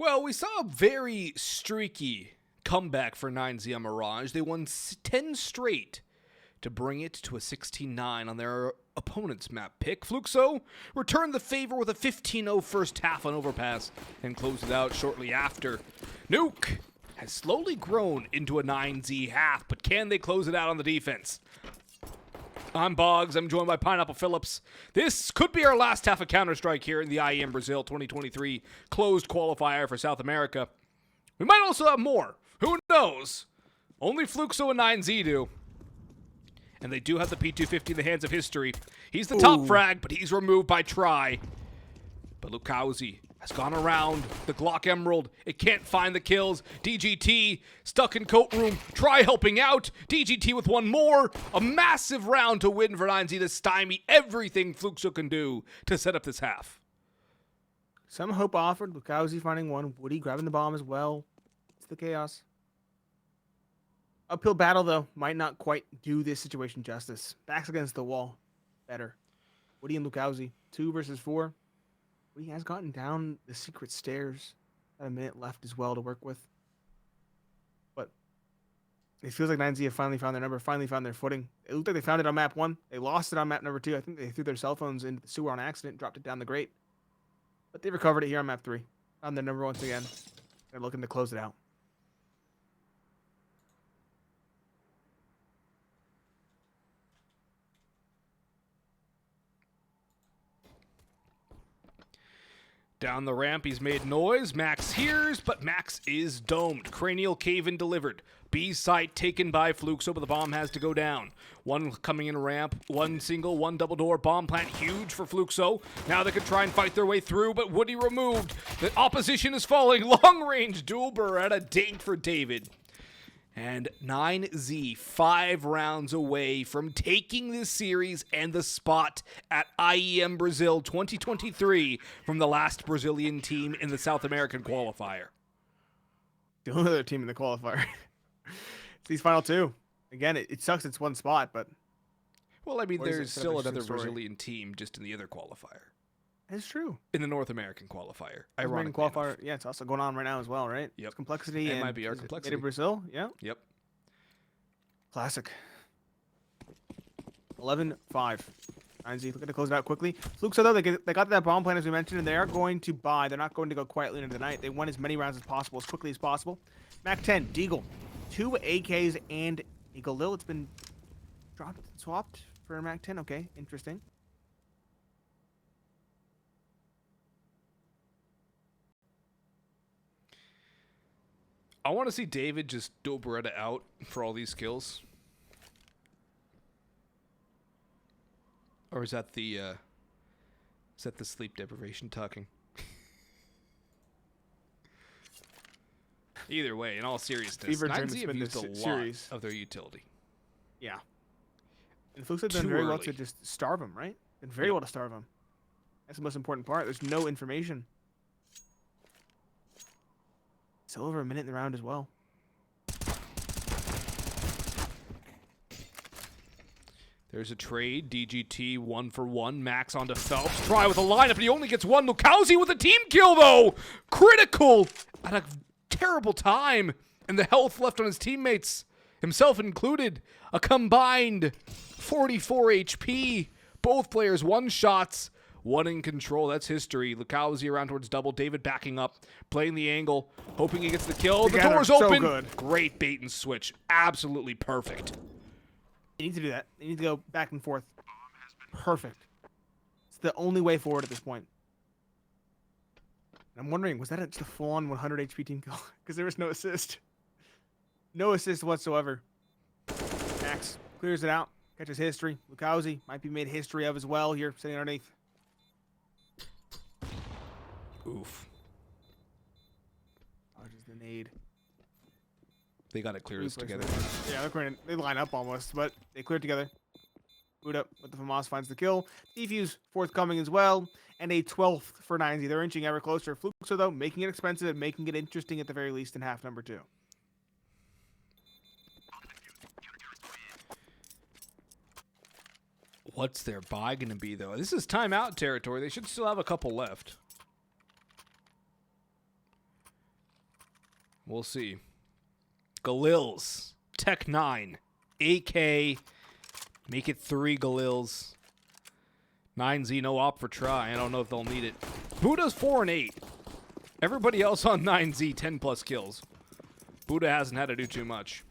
Well, we saw a very streaky comeback for 9Z on Mirage. They won 10 straight to bring it to a 16-9 on their opponent's map pick. Fluxo returned the favor with a 15-0 first half on Overpass and closed it out shortly after. Nuke has slowly grown into a 9Z half, but can they close it out on the defense? I'm Boggs. I'm joined by Pineapple Phillips. This could be our last half of Counter-Strike here in the IEM Brazil 2023 closed qualifier for South America. We might also have more. Who knows? Only Fluxo and 9Z do. And they do have the P250 in the hands of history. He's the top frag, but he's removed by Try. But Lukowski has gone around the Glock Emerald. It can't find the kills. DGT stuck in coat room. Try helping out. DGT with one more. A massive round to win for 9Z to stymie everything Fluxo can do to set up this half. Some hope offered. Lukowski finding one. Woody grabbing the bomb as well. It's the chaos. Uphill battle, though, might not quite do this situation justice. Backs against the wall. Better. Woody and Lukowski. 2 versus 4. Woody has gotten down the secret stairs. Got a minute left as well to work with. But it feels like 9Z have finally found their number, finally found their footing. It looked like they found it on map 1. They lost it on map number 2. I think they threw their cell phones into the sewer on accident, dropped it down the grate. But they recovered it here on map 3. Found their number once again. They're looking to close it out. Down the ramp, he's made noise. Max hears, but Max is domed. Cranial cave-in delivered. B site taken by Fluxo, but the bomb has to go down. One coming in ramp, one single, one double door. Bomb plant huge for Fluxo. Now they could try and fight their way through, but Woody removed. The opposition is falling. Long-range dual Beretta date for David. And 9Z 5 rounds away from taking this series and the spot at IEM Brazil 2023 from the last Brazilian team in the South American qualifier. The only other team in the qualifier. It's these final 2. Again, it sucks it's one spot, but... Well, I mean, there's still another Brazilian team just in the other qualifier. It's true. In the North American qualifier. American qualifier, yeah, it's also going on right now as well, right? Yep. It's complexity. It might be our complexity. In Brazil, yeah. Yep. Classic. 11-5. 9Z looking to close it out quickly. Fluxo, though, they got that bomb plan, as we mentioned, and they are going to buy. They're not going to go quietly into the night. They want as many rounds as possible, as quickly as possible. Mac 10, Deagle. 2 AKs and a Galil. It's been dropped and swapped for a Mac 10. Okay, interesting. I want to see David just dual Beretta out for all these kills. Or is that the sleep deprivation talking? Either way, in all seriousness, 9Z have used a lot of their utility. Yeah. And Fluxo have done very well to just starve him, right? Done very well to starve him. That's the most important part. There's no information. Still over a minute in the round as well. There's a trade. DGT 1-for-1. Max onto Phelps. Try with a lineup, and he only gets one. Lukowski with a team kill, though. Critical at a terrible time. And the health left on his teammates, himself included. A combined 44 HP. Both players one-shots. One in control. That's history. Lukowski around towards double. David backing up. Playing the angle. Hoping he gets the kill. The door's open. Good. Great bait and switch. Absolutely perfect. You need to do that. You need to go back and forth. Perfect. It's the only way forward at this point. And I'm wondering, was that just a full-on 100 HP team kill? Because there was no assist. No assist whatsoever. Max clears it out. Catches history. Lukowski might be made history of as well here, sitting underneath. Oof. Dodges the nade. They got to clear this together. Yeah, they line up almost, but they clear it together. Boot up with the FAMAS finds the kill. Defuse forthcoming as well. And a 12th for 9Z. They're inching ever closer. Fluxo, though, making it expensive and making it interesting at the very least in half number 2. What's their buy going to be, though? This is timeout territory. They should still have a couple left. We'll see. Galils, Tech 9, AK, make it 3 Galils. 9Z, no op for try. I don't know if they'll need it. Buddha's 4 and 8. Everybody else on 9Z, 10 plus kills. Buddha hasn't had to do too much.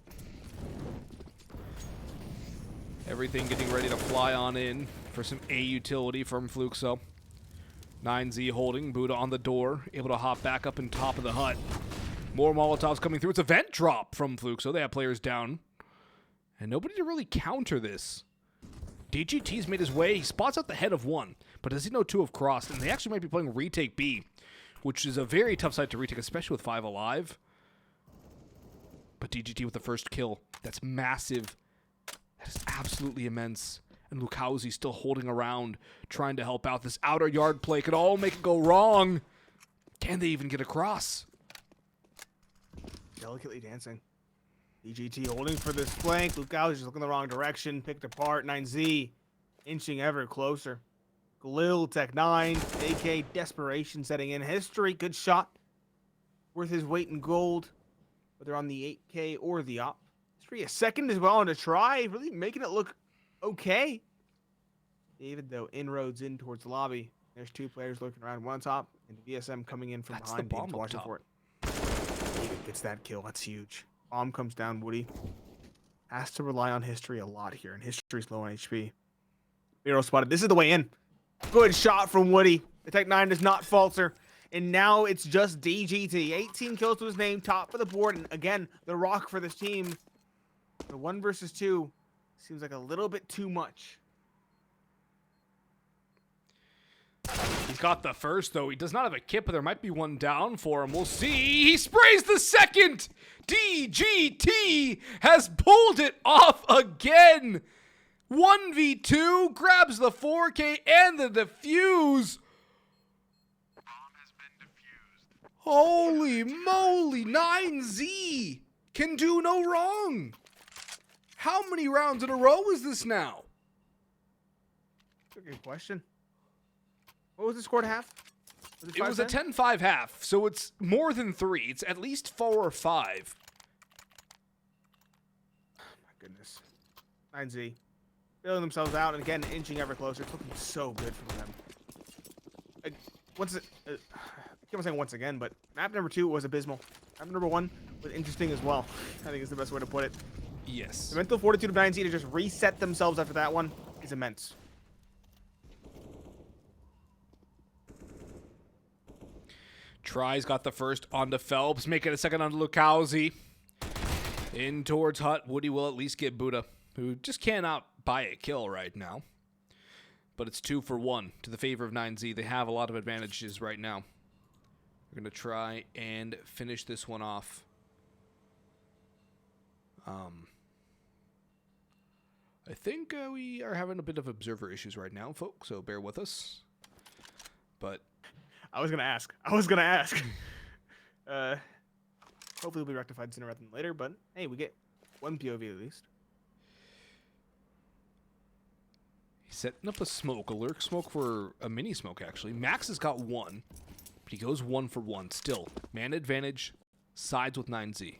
Everything getting ready to fly on in for some A utility from Fluxo. 9Z holding, Buddha on the door, able to hop back up in top of the hut. More Molotovs coming through. It's a vent drop from Fluxo. They have players down. And nobody to really counter this. DGT's made his way. He spots out the head of one. But does he know 2 have crossed? And they actually might be playing retake B, which is a very tough site to retake, especially with 5 alive. But DGT with the first kill. That's massive. That is absolutely immense. And Lukowski still holding around, trying to help out. This outer yard play could all make it go wrong. Can they even get across? Delicately dancing. DGT holding for this flank. Lukowski just looking the wrong direction. Picked apart. 9Z inching ever closer. Galil, Tech 9. AK desperation setting in. History, good shot. Worth his weight in gold. Whether on the 8K or the op. History a second as well on a try. Really making it look okay. David, though, inroads in towards the lobby. There's 2 players lurking around. One on top. And VSM coming in from That's behind. the bomb watching up top. for it. David gets that kill. That's huge. Bomb comes down. Woody has to rely on history a lot here, and history's low on HP. Miro spotted. This is the way in. Good shot from Woody. The Tech 9 does not falter, and now it's just DGT. 18 kills to his name, top of the board, and again, the rock for this team. The 1 versus 2 seems like a little bit too much. He's got the first, though. He does not have a kit, but there might be one down for him. We'll see. He sprays the second. DGT has pulled it off again. 1v2, grabs the 4K and the defuse. Bomb has been defused. Holy moly, 9Z can do no wrong. How many rounds in a row is this now? That's a good question. What was the score at half? It was a 10-5 half, so it's more than 3. It's at least 4 or 5. My goodness. 9Z. Bailing themselves out, and again, inching ever closer. It's looking so good for them. I keep on saying once again, but map number 2 was abysmal. Map number 1 was interesting as well. I think is the best way to put it. Yes. The mental fortitude of 9Z to just reset themselves after that one is immense. Try's got the first onto Phelps, making a second onto Lukowski. In towards Hut. Woody will at least get Buddha, who just cannot buy a kill right now. But it's 2 for 1 to the favor of 9Z. They have a lot of advantages right now. We're going to try and finish this one off. I think we are having a bit of observer issues right now, folks, so bear with us. But I was gonna ask. Hopefully it'll be rectified sooner rather than later, but hey, we get one POV at least. setting up a smoke, a lurk smoke for a mini smoke, actually. Max has got one, but he goes 1 for 1. Still, man advantage, sides with 9Z.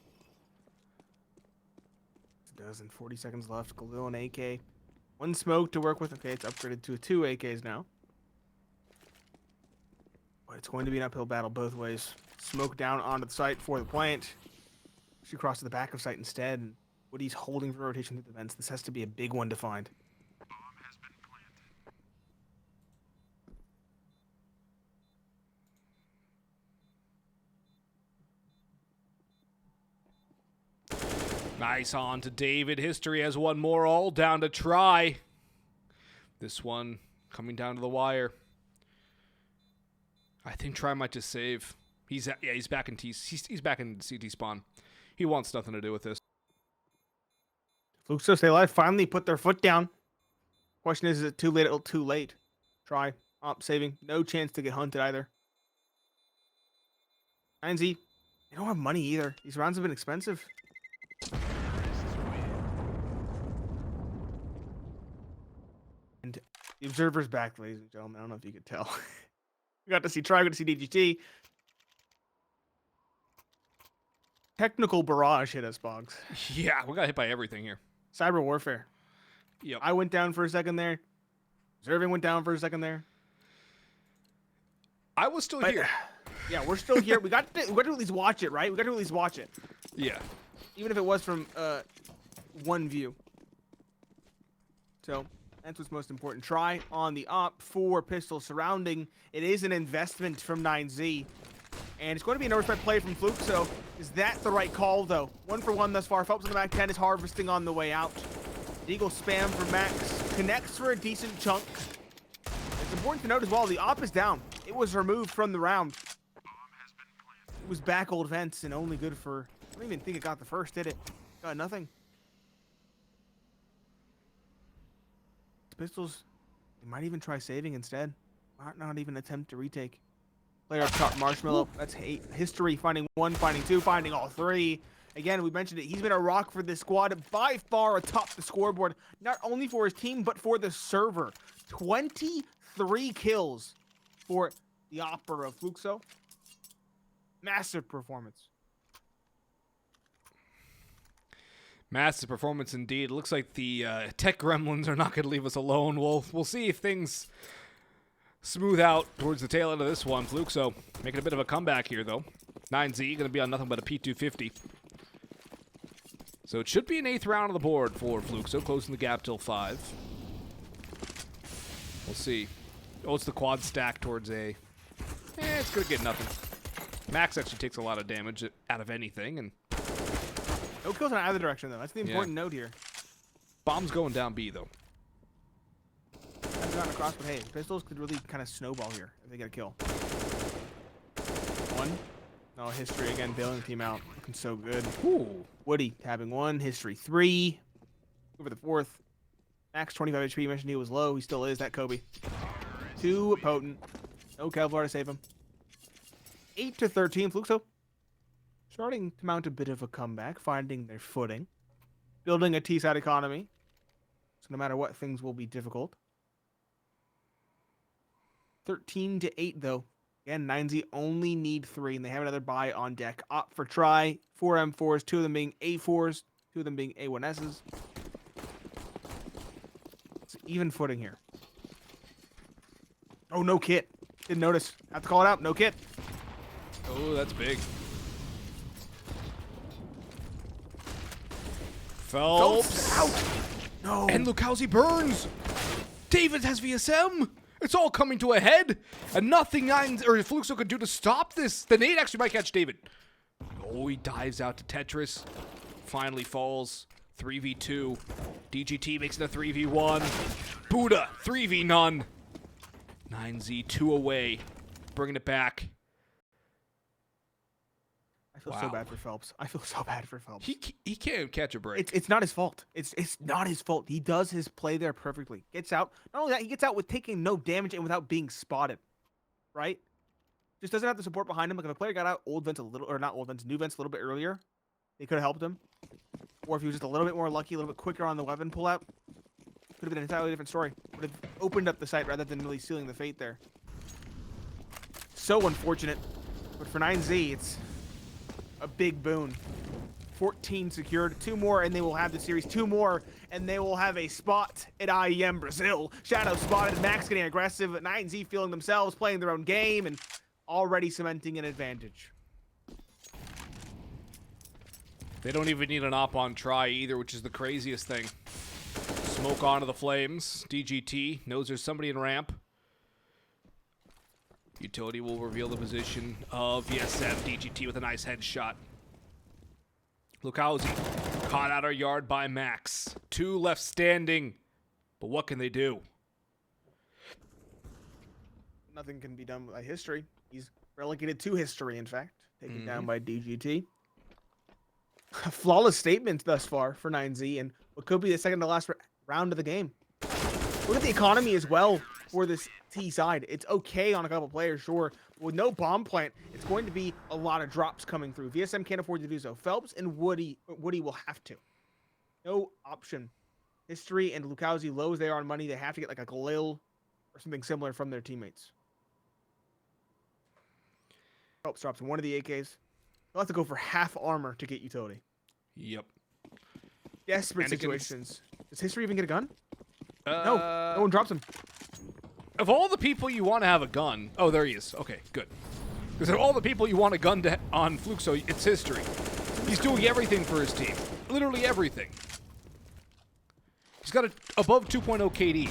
Dozen 40 seconds left. Galil and AK. One smoke to work with. Okay, it's upgraded to 2 AKs now. But it's going to be an uphill battle both ways. Smoke down onto the site for the plant. She crossed to the back of site instead. And Woody's holding for rotation through the vents. This has to be a big one to find. Bomb has been planted. Nice on to David. History has one more, all down to try. This one coming down to the wire. I think Try might just save. He's back in he's back in CT spawn. He wants nothing to do with this. Fluxo stay alive. Finally put their foot down. Question is it too late? Too late. Try. Op saving. No chance to get hunted either. 9Z. They don't have money either. These rounds have been expensive. And the observer's back, ladies and gentlemen. I don't know if you could tell. We got to see Try, we got to see DGT. Technical barrage hit us, Boggs. Yeah, we got hit by everything here. Cyber warfare. Yep. I went down for a second there. Observing went down for a second there. I was still But, here. Yeah, we're still here. We got to at least watch it, right? We got to at least watch it. Yeah. Even if it was from one view. So that's what's most important. Try on the op for pistol surrounding. It is an investment from 9Z. And it's going to be a no-respect play from Fluke, so is that the right call, though? 1 for 1 thus far. Felps on the back 10 is harvesting on the way out. Deagle spam for Max. Connects for a decent chunk. It's important to note as well, the op is down. It was removed from the round. It was back old vents and only good for... I don't even think it got the first, did it? Got nothing. Pistols, they might even try saving instead. Might not even attempt to retake. Player up top, Marshmallow. That's history. Finding 1, finding 2, finding all 3. Again, we mentioned it. He's been a rock for this squad. By far atop the scoreboard. Not only for his team, but for the server. 23 kills for the Opera of Fluxo. Massive performance. Massive performance indeed. It looks like the tech gremlins are not going to leave us alone. We'll see if things smooth out towards the tail end of this one. Fluxo making a bit of a comeback here, though. 9Z going to be on nothing but a P250. So it should be an 8th round on the board for Fluxo, closing the gap till 5. We'll see. Oh, it's the quad stack towards A. It's going to get nothing. Max actually takes a lot of damage out of anything, and No kills in either direction, though. That's the important note here. bomb's going down B, though. I've gotten across, but hey, pistols could really kind of snowball here if they get a kill. 1. Oh, history again, bailing the team out. Looking so good. Ooh. Woody tapping 1, history 3. Over the 4th. Max 25 HP. You mentioned he was low. He still is. That Kobe. 2 potent. No Kevlar to save him. 8 to 13. Fluxo starting to mount a bit of a comeback, finding their footing, building a T-side economy. So no matter what, things will be difficult. 13 to 8 though. Again, 9Z only need 3, and they have another buy on deck. Opt for Try, 4 M4s, 2 of them being A4s, 2 of them being A1Ss. It's even footing here. Oh, no kit. Didn't notice. Have to call it out. No kit. Oh, that's big. Felps. Out. No. And look how he burns. David has VSM. It's all coming to a head. And nothing Fluxo could do to stop this. The nade actually might catch David. Oh, he dives out to Tetris. Finally falls. 3v2. DGT makes it a 3v1. Buddha, 3v none. 9Z, 2 away. Bringing it back. I feel so bad for Felps. I feel so bad for Felps. He can't catch a break. It's not his fault. It's not his fault. He does his play there perfectly. Gets out. Not only that, he gets out with taking no damage and without being spotted. Right? Just doesn't have the support behind him. Like if a player got out old vents a little, or not old vents, new vents a little bit earlier, they could have helped him. Or if he was just a little bit more lucky, a little bit quicker on the weapon pullout, could have been an entirely different story. Would have opened up the site rather than really sealing the fate there. So unfortunate. But for 9Z, it's a big boon. 14 secured, 2 more, and they will have the series. 2 more, and they will have a spot at IEM Brazil. Shadow spotted, Max getting aggressive, 9Z feeling themselves, playing their own game, and already cementing an advantage. They don't even need an op on try either, which is the craziest thing. Smoke onto the flames. DGT knows there's somebody in ramp. Utility will reveal the position of VSM. DGT with a nice headshot. Lukowski caught out our yard by Max. 2 left standing. But what can they do? Nothing can be done by history. He's relegated to history, in fact. Taken down by DGT. A flawless statement thus far for 9Z, and what could be the second to last round of the game. Look at the economy as well for this T side. It's okay on a couple players, sure. But with no bomb plant, it's going to be a lot of drops coming through. VSM can't afford to do so. Felps and Woody will have to. No option. History and Lukowski, low as they are on money, they have to get like a Galil or something similar from their teammates. Felps drops one of the AKs. They'll have to go for half armor to get utility. Yep. Desperate situations. Does History even get a gun? No, no one drops him. Of all the people you want to have a gun... Oh, there he is. Okay, good. Because of all the people you want a gun to on Fluxo, it's History. He's doing everything for his team. Literally everything. He's got a above 2.0 KD.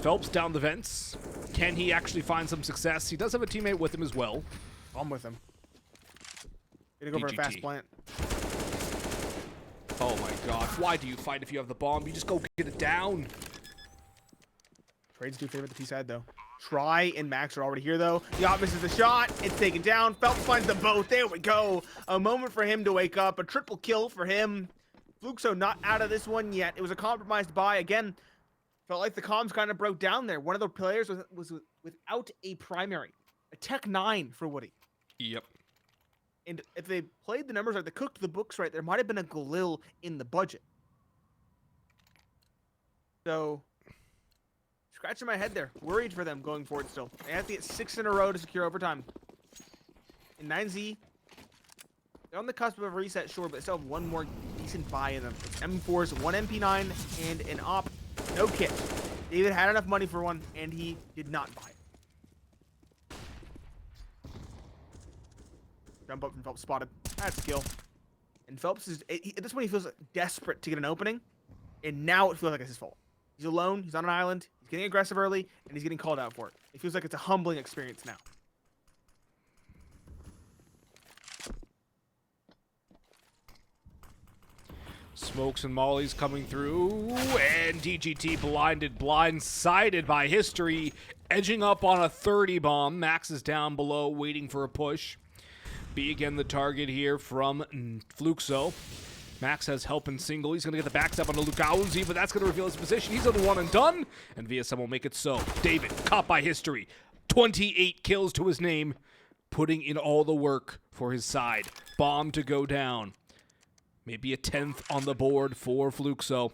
Felps down the vents. Can he actually find some success? He does have a teammate with him as well. I'm with him. Gonna go for a fast plant. Oh my god. Why do you fight if you have the bomb? You just go get it down. Trades do favor the T side though. Try and Max are already here though. The op misses the shot. It's taken down. Felps finds them both. There we go. A moment for him to wake up. A triple kill for him. Fluxo not out of this one yet. It was a compromised buy. Again, felt like the comms kind of broke down there. One of the players was without a primary. A Tech 9 for Woody. Yep. And if they played the numbers right, they cooked the books right, there might have been a Galil in the budget. So, scratching my head there. Worried for them going forward still. They have to get 6 in a row to secure overtime. And 9Z, they're on the cusp of a reset, sure, but they still have one more decent buy in them. It's M4s, 1 MP9, and an op. No kit. David had enough money for one, and he did not buy it. Jump up from Felps spotted. That's skill. And Felps is at this point he feels desperate to get an opening, and now it feels like it's his fault. He's alone. He's on an island. He's getting aggressive early, and he's getting called out for it. It feels like it's a humbling experience now. Smokes and mollies coming through, and DGT blindsided by History, edging up on a 30 bomb. Max is down below, waiting for a push. B again the target here from Fluxo. Max has help in single. He's going to get the backstep on the Lukowski, but that's going to reveal his position. He's on the one and done, and VSM will make it so. David, caught by History. 28 kills to his name, putting in all the work for his side. Bomb to go down. Maybe a 10th on the board for Fluxo.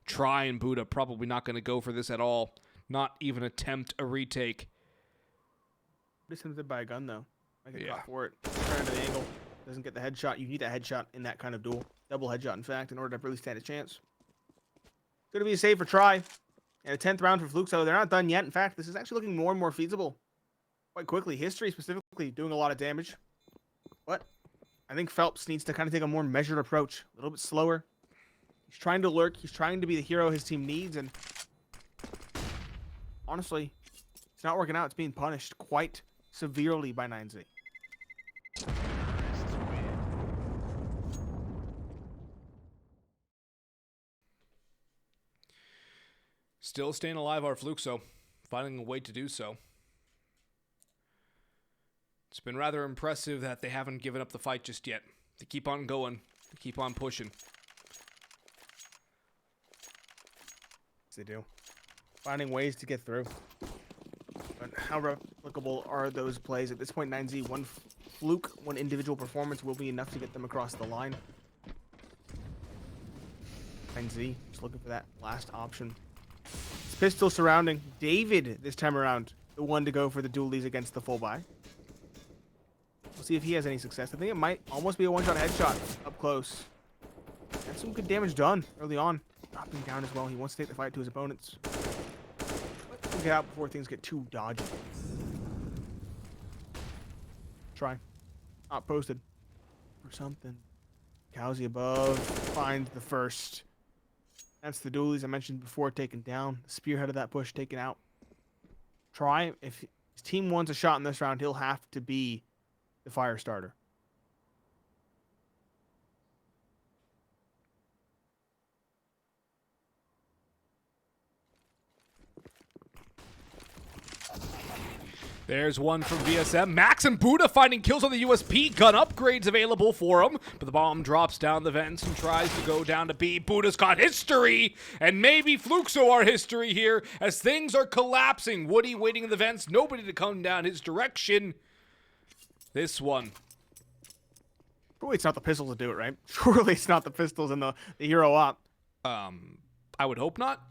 Try and Buddha probably not going to go for this at all. Not even attempt a retake. This tempted by a gun though. I get caught for it. Trying into the angle. Doesn't get the headshot. You need that headshot in that kind of duel. Double headshot, in fact, in order to really stand a chance. Gonna be a safer try. And a 10th round for Fluxo. They're not done yet. In fact, this is actually looking more and more feasible. Quite quickly. History specifically doing a lot of damage. But I think Felps needs to kind of take a more measured approach. A little bit slower. He's trying to lurk. He's trying to be the hero his team needs. And honestly, it's not working out. It's being punished quite severely by 9Z. Still staying alive are Fluxo, finding a way to do so. It's been rather impressive that they haven't given up the fight just yet. They keep on going. They keep on pushing. Yes, they do. Finding ways to get through. But how replicable are those plays? At this point, 9Z, one fluke, one individual performance will be enough to get them across the line. 9Z, just looking for that last option. It's pistol surrounding David this time around, the one to go for the dualies against the full buy. We'll see if he has any success. I think it might almost be a one-shot headshot up close. And some good damage done early on. Dropping down as well. He wants to take the fight to his opponents. But he'll get out before things get too dodgy. Try. Not posted. Or something. Cowsy above. Finds the first. That's the dualies I mentioned before taken down. The spearhead of that push taken out. Try. If his team wants a shot in this round, he'll have to be the fire starter. There's one from VSM. Max and Buddha finding kills on the USP. Gun upgrades available for him. But the bomb drops down the vents and tries to go down to B. Buddha's got history. And maybe Fluxo our history here as things are collapsing. Woody waiting in the vents. Nobody to come down his direction. This one. Surely it's not the pistols to do it, right? Surely it's not the pistols and the hero op. I would hope not.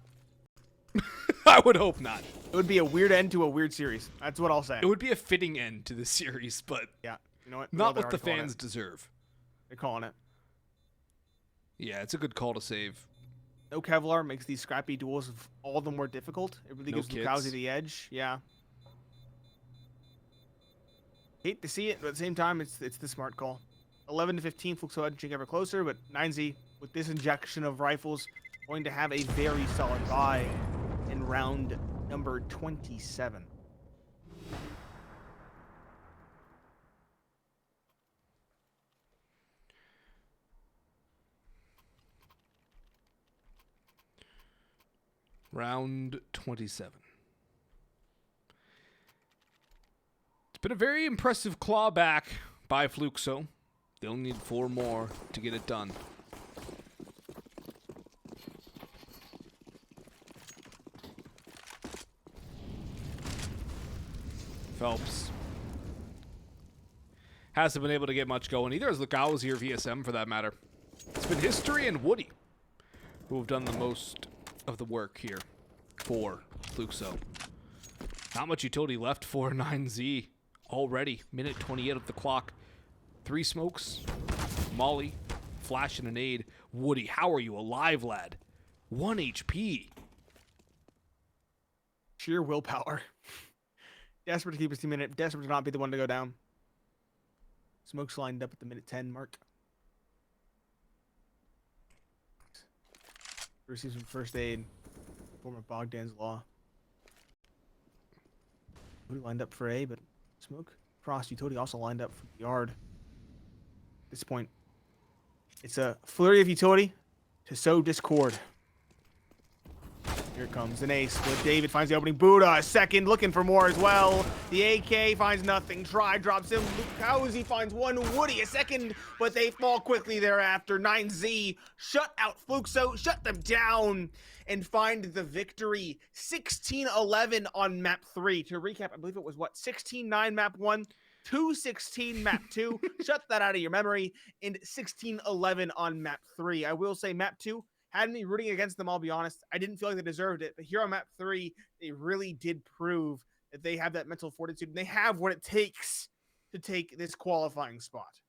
I would hope not. It would be a weird end to a weird series. That's what I'll say. It would be a fitting end to the series, but Yeah. You know what? not They're what the already calling fans it. deserve. They're calling it. Yeah, it's a good call to save. No Kevlar makes these scrappy duels of all of them more difficult. It really No gives kits. Lukowski the edge. Yeah. Hate to see it, but at the same time, it's the smart call. 11 to 15, Fluxo edging ever closer, but 9Z with this injection of rifles going to have a very solid buy in round number 27. Round 27. It's been a very impressive clawback by Fluxo. They'll need 4 more to get it done. Felps hasn't been able to get much going. Either has Lukowski or VSM for that matter. It's been History and Woody who have done the most of the work here for Fluxo. Not much utility left for 9Z already. Minute 28 of the clock. 3 smokes, molly, flash, and a nade. Woody, how are you alive, lad? 1 HP. Sheer willpower. Desperate to keep his team in it. Desperate to not be the one to go down. Smokes lined up at the minute 10 mark. Receives some first aid. Former Bogdan's Law. Woody lined up for A, but Smoke Frost Utility also lined up for the yard. At this point, it's a flurry of utility to sow discord. Here comes an ace, but David finds the opening. Buddha, a second, looking for more as well. The AK finds nothing. Try drops him. Lukowski finds one. Woody, a second, but they fall quickly thereafter. 9Z shut out Fluxo, shut them down, and find the victory. 16-11 on map 3. To recap, I believe it was what? 16-9 map 1. 2-16 map 2. Shut that out of your memory. And 16-11 on map 3. I will say map 2 had me rooting against them, I'll be honest. I didn't feel like they deserved it. But here on map 3, they really did prove that they have that mental fortitude. And they have what it takes to take this qualifying spot.